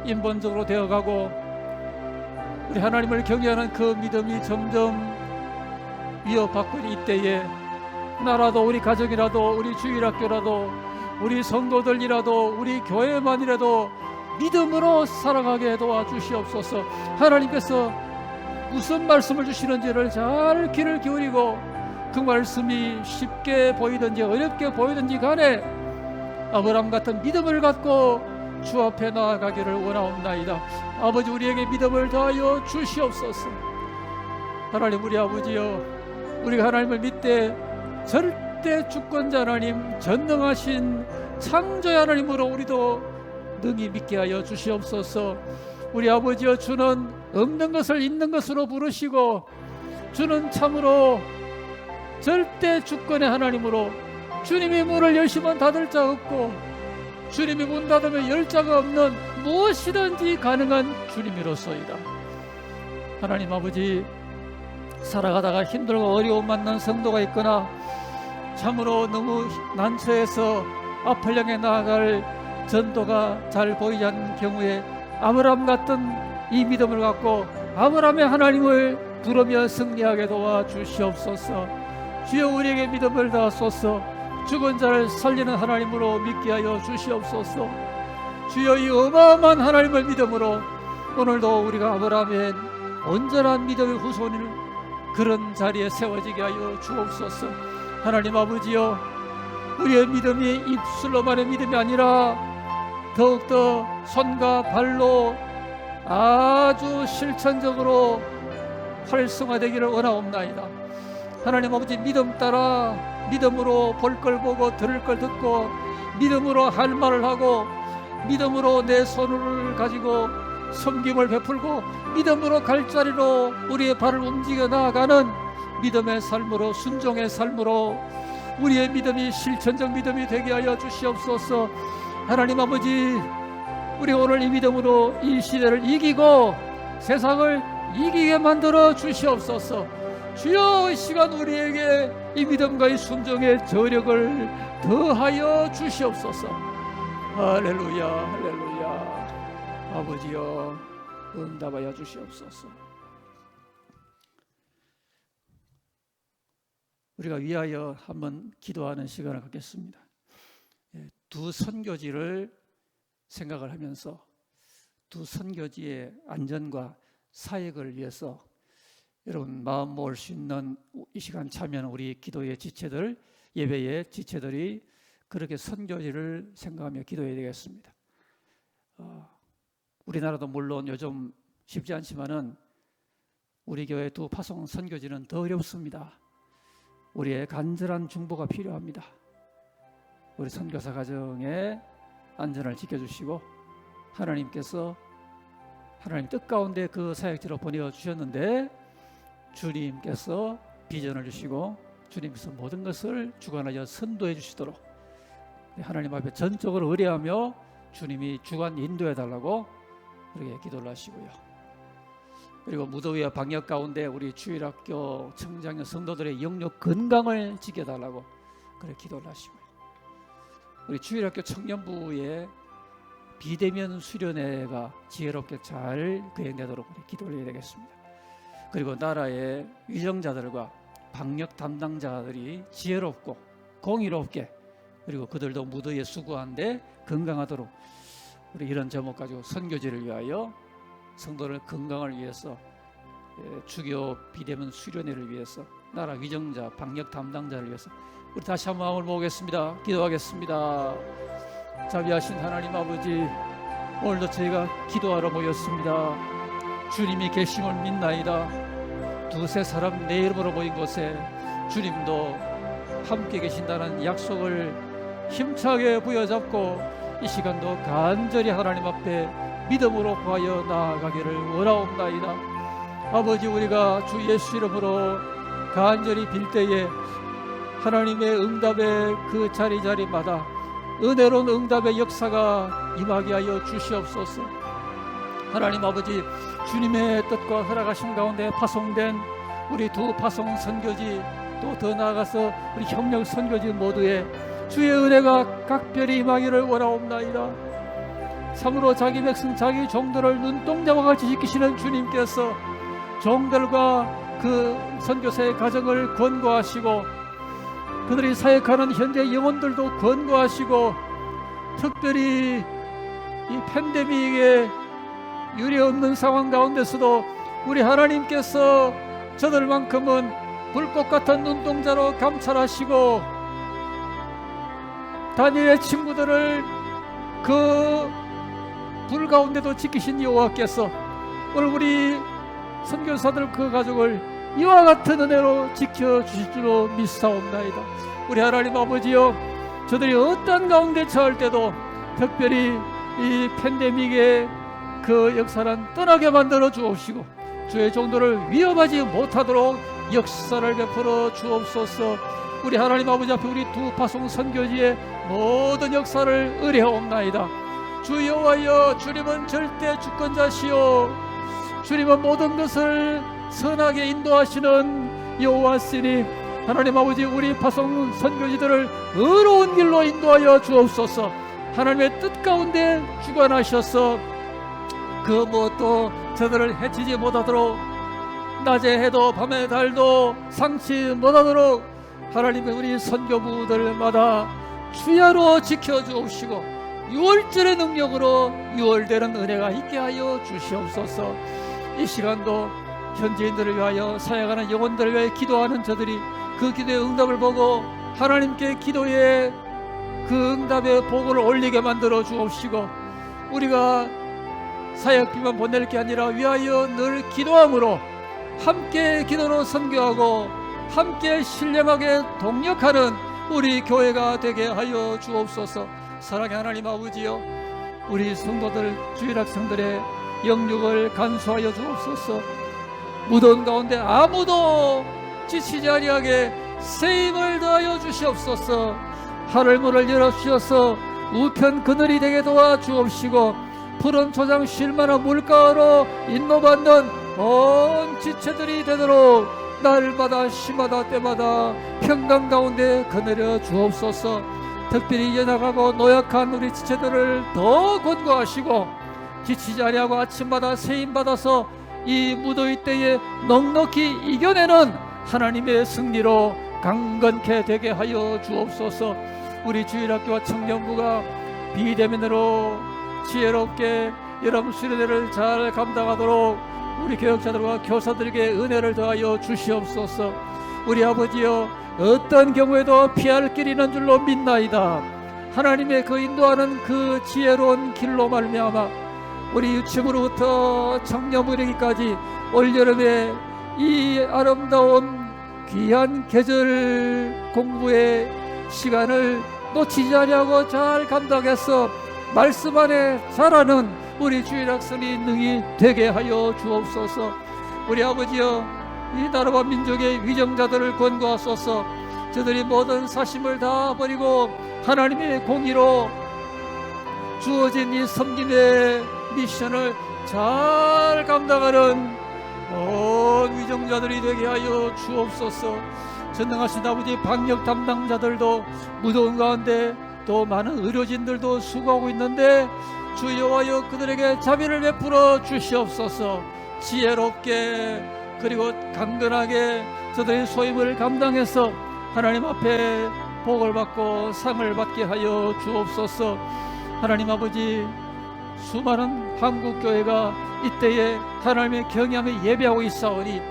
인본적으로 되어가고 우리 하나님을 경외하는 그 믿음이 점점 위협받고 있는 이때에 나라도, 우리 가정이라도, 우리 주일학교라도, 우리 성도들이라도, 우리 교회만이라도 믿음으로 살아가게 도와주시옵소서. 하나님께서 무슨 말씀을 주시는지를 잘 귀를 기울이고 그 말씀이 쉽게 보이든지 어렵게 보이든지 간에 아브라함 같은 믿음을 갖고 주 앞에 나아가기를 원하옵나이다. 아버지, 우리에게 믿음을 더하여 주시옵소서. 하나님, 우리 아버지여, 우리가 하나님을 믿되 절대 주권자 하나님, 전능하신 창조의 하나님으로 우리도 능히 믿게 하여 주시옵소서. 우리 아버지여, 주는 없는 것을 있는 것으로 부르시고 주는 참으로 절대 주권의 하나님으로 주님이 문을 열시면 닫을 자 없고 주님이 문 닫으면 열 자가 없는 무엇이든지 가능한 주님이로소이다. 하나님 아버지, 살아가다가 힘들고 어려움 만난 성도가 있거나 참으로 너무 난처해서 앞을 향해 나아갈 전도가 잘 보이지 않는 경우에 아브라함 같은 이 믿음을 갖고 아브라함의 하나님을 부르며 승리하게 도와주시옵소서. 주여, 우리에게 믿음을 다하소서. 죽은 자를 살리는 하나님으로 믿게 하여 주시옵소서. 주여, 이 어마어마한 하나님을 믿음으로 오늘도 우리가 아브라함의 온전한 믿음의 후손을 그런 자리에 세워지게 하여 주옵소서. 하나님 아버지여, 우리의 믿음이 입술로만의 믿음이 아니라 더욱더 손과 발로 아주 실천적으로 활성화되기를 원하옵나이다. 하나님 아버지, 믿음 따라 믿음으로 볼 걸 보고 들을 걸 듣고 믿음으로 할 말을 하고 믿음으로 내 손을 가지고 섬김을 베풀고 믿음으로 갈 자리로 우리의 발을 움직여 나아가는 믿음의 삶으로, 순종의 삶으로 우리의 믿음이 실천적 믿음이 되게 하여 주시옵소서. 하나님 아버지, 우리가 오늘 이 믿음으로 이 시대를 이기고 세상을 이기게 만들어 주시옵소서. 주여, 이 시간 우리에게 이 믿음과 이 순종의 저력을 더하여 주시옵소서. 할렐루야, 할렐루야. 아버지여, 응답하여 주시옵소서. 우리가 위하여 한번 기도하는 시간을 갖겠습니다. 두 선교지를 생각을 하면서 두 선교지의 안전과 사역을 위해서 여러분 마음 모을 수 있는 이 시간 참여하는 우리 기도의 지체들, 예배의 지체들이 그렇게 선교지를 생각하며 기도해야 되겠습니다. 우리나라도 물론 요즘 쉽지 않지만은 우리 교회 두 파송 선교지는 더 어렵습니다. 우리의 간절한 중보가 필요합니다. 우리 선교사 가정의 안전을 지켜주시고 하나님께서 하나님 뜻 가운데 그 사역지로 보내주셨는데 주님께서 비전을 주시고 주님께서 모든 것을 주관하여 선도해 주시도록 하나님 앞에 전적으로 의뢰하며 주님이 주관 인도해 달라고 그렇게 기도를 하시고요. 그리고 무더위와 방역 가운데 우리 주일학교 청장년 성도들의 영역 건강을 지켜달라고 그렇게 기도를 하시고요. 우리 주일학교 청년부의 비대면 수련회가 지혜롭게 잘 거행되도록 기도를 해야 되겠습니다. 그리고 나라의 위정자들과 방역 담당자들이 지혜롭고 공의롭게 그리고 그들도 무더위에 수고하는데 건강하도록 우리 이런 제목 가지고 선교지를 위하여 성도들 건강을 위해서 주교 비대면 수련회를 위해서 나라 위정자 방역 담당자를 위해서 우리 다시 한번 마음을 모으겠습니다. 기도하겠습니다. 자비하신 하나님 아버지, 오늘도 저희가 기도하러 모였습니다. 주님이 계심을 믿나이다. 두세 사람 내 이름으로 모인 곳에 주님도 함께 계신다는 약속을 힘차게 부여잡고 이 시간도 간절히 하나님 앞에 믿음으로 구하여 나아가기를 원하옵나이다. 아버지, 우리가 주 예수 이름으로 간절히 빌 때에 하나님의 응답의 그 자리자리마다 은혜로운 응답의 역사가 임하게 하여 주시옵소서. 하나님 아버지, 주님의 뜻과 허락하심 가운데 파송된 우리 두 파송 선교지, 또 더 나아가서 우리 협력 선교지 모두에 주의 은혜가 각별히 임하기를 원하옵나이다. 참으로 자기 백성 자기 종들을 눈동자와 같이 지키시는 주님께서 종들과 그 선교사의 가정을 권고하시고 그들이 사역하는 현재 영혼들도 권고하시고 특별히 이 팬데믹에 유례없는 상황 가운데서도 우리 하나님께서 저들만큼은 불꽃 같은 눈동자로 감찰하시고 다니엘의 친구들을 그 불 가운데도 지키신 여호와께서 오늘 우리 선교사들 그 가족을 이와 같은 은혜로 지켜주실 줄로 믿사옵나이다. 우리 하나님 아버지여, 저들이 어떤 가운데 처할 때도 특별히 이 팬데믹의 그 역사는 떠나게 만들어 주옵시고 주의 종도를 위협하지 못하도록 역사를 베풀어 주옵소서. 우리 하나님 아버지 앞에 우리 두 파송 선교지의 모든 역사를 의뢰하옵나이다. 주 여호와여, 주님은 절대 주권자시오, 주님은 모든 것을 선하게 인도하시는 여호와시니 하나님 아버지, 우리 파송 선교지들을 의로운 길로 인도하여 주옵소서. 하나님의 뜻 가운데 주관하셔서 그 무엇도 저들을 해치지 못하도록, 낮에 해도 밤에 달도 상치 못하도록 하나님의 우리 선교부들마다 주야로 지켜주옵시고 유월절의 능력으로 유월되는 은혜가 있게 하여 주시옵소서. 이 시간도 현지인들을 위하여 사역하는 영혼들을 위하여 기도하는 저들이 그 기도의 응답을 보고 하나님께 기도의 그 응답의 보고를 올리게 만들어 주옵시고 우리가 사역비만 보낼 게 아니라 위하여 늘 기도함으로 함께 기도로 선교하고 함께 신령하게 동력하는 우리 교회가 되게 하여 주옵소서. 사랑의 하나님 아버지여, 우리 성도들 주일학생들의 영육을 간수하여 주옵소서. 무더운 가운데 아무도 지치지 아니하게 세임을 더하여 주시옵소서. 하늘문을 열어주셔서 우편 그늘이 되게 도와주옵시고 푸른 초장 쉴만한 물가로 인도받는 온 지체들이 되도록 날마다 시마다 때마다 평강 가운데 거느려 주옵소서. 특별히 연약하고 노약한 우리 지체들을 더 권고하시고 지치지 아니하고 아침마다 세임받아서 이 무더위 때에 넉넉히 이겨내는 하나님의 승리로 강건케 되게 하여 주옵소서. 우리 주일학교와 청년부가 비대면으로 지혜롭게 여러분 수련회를 잘 감당하도록 우리 교역자들과 교사들에게 은혜를 더하여 주시옵소서. 우리 아버지여, 어떤 경우에도 피할 길이 있는 줄로 믿나이다. 하나님의 그 인도하는 그 지혜로운 길로 말미암아 우리 유치부로부터 청년부 이르기까지 올여름에 이 아름다운 귀한 계절 공부의 시간을 놓치지 아니하고 잘 감당해서 말씀 안에 자라는 우리 주일학생이 능히 되게 하여 주옵소서. 우리 아버지여, 이 나라와 민족의 위정자들을 권고하소서. 저들이 모든 사심을 다 버리고 하나님의 공의로 주어진 이 섬김의 미션을 잘 감당하는 온 위정자들이 되게 하여 주옵소서. 전능하신 아버지, 방역 담당자들도 무더운 가운데 또 많은 의료진들도 수고하고 있는데 주 여호와여, 그들에게 자비를 베풀어 주시옵소서. 지혜롭게 그리고 강건하게 저들의 소임을 감당해서 하나님 앞에 복을 받고 상을 받게 하여 주옵소서. 하나님 아버지, 수많은 한국교회가 이때에 하나님의 경향을 예배하고 있사오니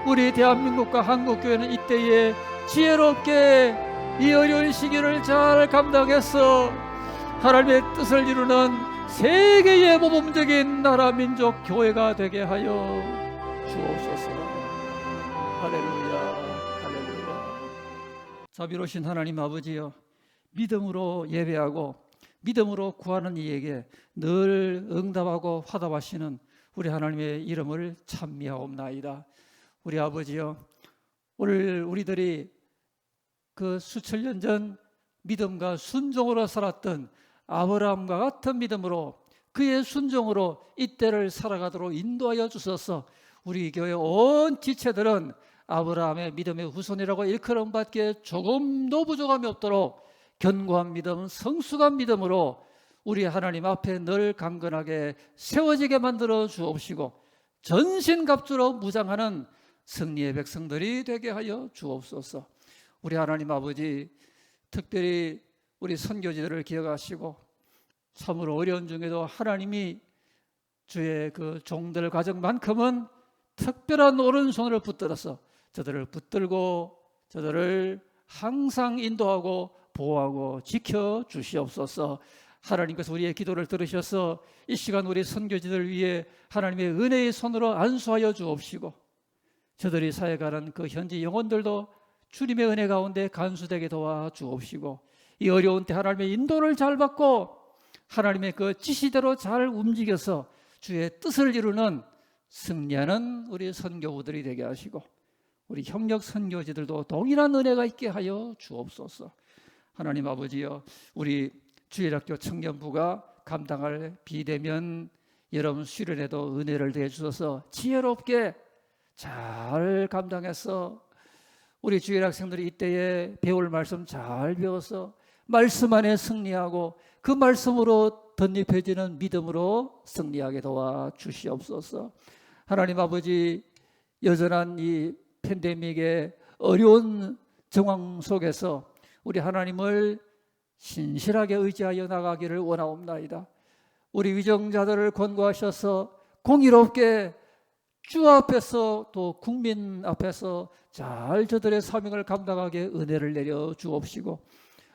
우리 대한민국과 한국교회는 이때에 지혜롭게 이 어려운 시기를 잘 감당해서 하나님의 뜻을 이루는 세계의 모범적인 나라 민족 교회가 되게 하여 주옵소서. 할렐루야, 할렐루야. 자비로우신 하나님 아버지여, 믿음으로 예배하고 믿음으로 구하는 이에게 늘 응답하고 화답하시는 우리 하나님의 이름을 찬미하옵나이다. 우리 아버지여, 오늘 우리들이 그 수천 년 전 믿음과 순종으로 살았던 아브라함과 같은 믿음으로, 그의 순종으로 이때를 살아가도록 인도하여 주소서. 우리 교회 온 지체들은 아브라함의 믿음의 후손이라고 일컬음받기에 조금도 부족함이 없도록 견고한 믿음, 성숙한 믿음으로 우리 하나님 앞에 늘 강건하게 세워지게 만들어 주옵시고, 전신갑주로 무장하는 승리의 백성들이 되게 하여 주옵소서. 우리 하나님 아버지, 특별히 우리 선교지들을 기억하시고, 참으로 어려운 중에도 하나님이 주의 그 종들 가정만큼은 특별한 오른손을 붙들어서 저들을 붙들고 저들을 항상 인도하고 보호하고 지켜 주시옵소서. 하나님께서 우리의 기도를 들으셔서 이 시간 우리 선교지들 위해 하나님의 은혜의 손으로 안수하여 주옵시고, 저들이 사역하는 그 현지 영혼들도 주님의 은혜 가운데 간수되게 도와 주옵시고, 이 어려운 때 하나님의 인도를 잘 받고 하나님의 그 지시대로 잘 움직여서 주의 뜻을 이루는 승리하는 우리 선교부들이 되게 하시고, 우리 협력 선교지들도 동일한 은혜가 있게 하여 주옵소서. 하나님 아버지여, 우리 주일학교 청년부가 감당할 비대면 여러분 수련회도 은혜를 더해 주셔서 지혜롭게 잘 감당해서 우리 주일학생들이 이때에 배울 말씀 잘 배워서 말씀 안에 승리하고 그 말씀으로 덧입혀지는 믿음으로 승리하게 도와 주시옵소서. 하나님 아버지, 여전한 이 팬데믹의 어려운 정황 속에서 우리 하나님을 신실하게 의지하여 나가기를 원하옵나이다. 우리 위정자들을 권고하셔서 공의롭게 주 앞에서 또 국민 앞에서 잘 저들의 사명을 감당하게 은혜를 내려 주옵시고,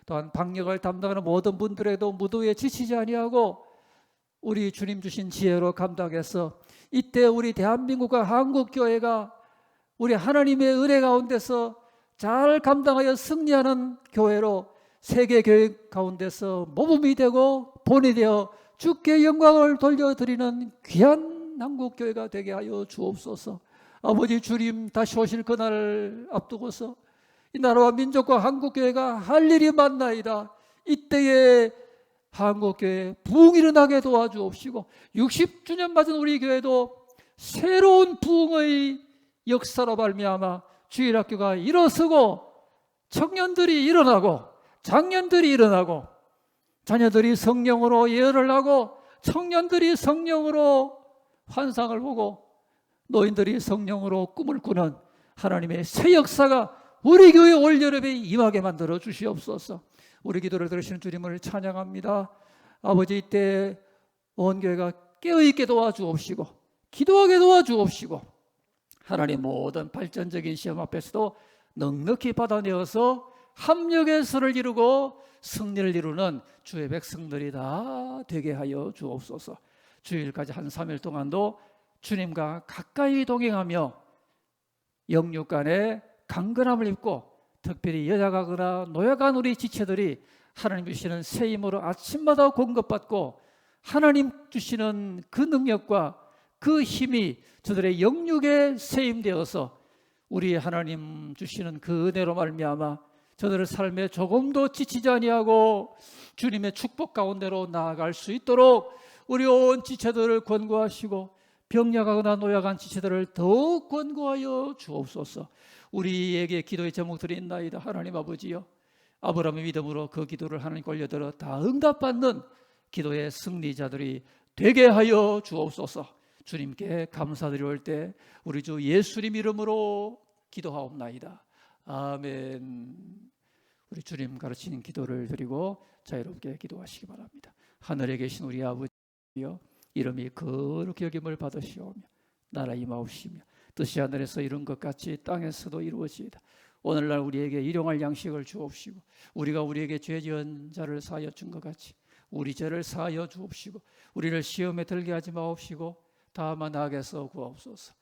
또한 방역을 담당하는 모든 분들에도 무도에 지치지 아니하고 우리 주님 주신 지혜로 감당해서 이때 우리 대한민국과 한국교회가 우리 하나님의 은혜 가운데서 잘 감당하여 승리하는 교회로 세계교회 가운데서 모범이 되고 본이 되어 주께 영광을 돌려드리는 귀한 한국교회가 되게 하여 주옵소서. 아버지, 주님 다시 오실 그날을 앞두고서 이 나라와 민족과 한국교회가 할 일이 많나이다. 이때에 한국교회 부흥이 일어나게 도와주옵시고, 60주년 맞은 우리 교회도 새로운 부흥의 역사로 말미암아 주일학교가 일어서고 청년들이 일어나고 장년들이 일어나고 자녀들이 성령으로 예언을 하고 청년들이 성령으로 환상을 보고 노인들이 성령으로 꿈을 꾸는 하나님의 새 역사가 우리 교회 올여름에 임하게 만들어 주시옵소서. 우리 기도를 들으시는 주님을 찬양합니다. 아버지, 이때 온 교회가 깨어있게 도와주옵시고 기도하게 도와주옵시고, 하나님 모든 발전적인 시험 앞에서도 넉넉히 받아내어서 합력의 설을 이루고 승리를 이루는 주의 백성들이 다 되게 하여 주옵소서. 주일까지 한 3일 동안도 주님과 가까이 동행하며 영육 간에 강건함을 입고, 특별히 여자가거나 노약한 우리 지체들이 하나님 주시는 새 힘으로 아침마다 공급받고 하나님 주시는 그 능력과 그 힘이 저들의 영육에 세임되어서 우리 하나님 주시는 그 은혜로 말미암아 저들의 삶에 조금도 지치지 아니하고 주님의 축복 가운데로 나아갈 수 있도록 우리 온 지체들을 권고하시고, 병약하거나 노약한 지체들을 더욱 권고하여 주옵소서. 우리에게 기도의 제목들이 있나이다. 하나님 아버지여, 아브라함의 믿음으로 그 기도를 하나님께 올려들어 다 응답받는 기도의 승리자들이 되게 하여 주옵소서. 주님께 감사드릴 때 우리 주 예수님 이름으로 기도하옵나이다. 아멘. 우리 주님 가르치는 기도를 드리고 자유롭게 기도하시기 바랍니다. 하늘에 계신 우리 아버지여, 이름이 거룩히 여김을 받으시오며 나라 임하옵시며 뜻이 하늘에서 이룬 것 같이 땅에서도 이루어지이다. 오늘날 우리에게 일용할 양식을 주옵시고, 우리가 우리에게 죄 지은 자를 사하여 준 것 같이 우리 죄를 사하여 주옵시고, 우리를 시험에 들게 하지 마옵시고 다만 악에서 구하옵소서.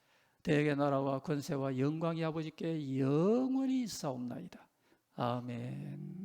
대개 나라와 권세와 영광이 아버지께 영원히 있사옵나이다. 아멘.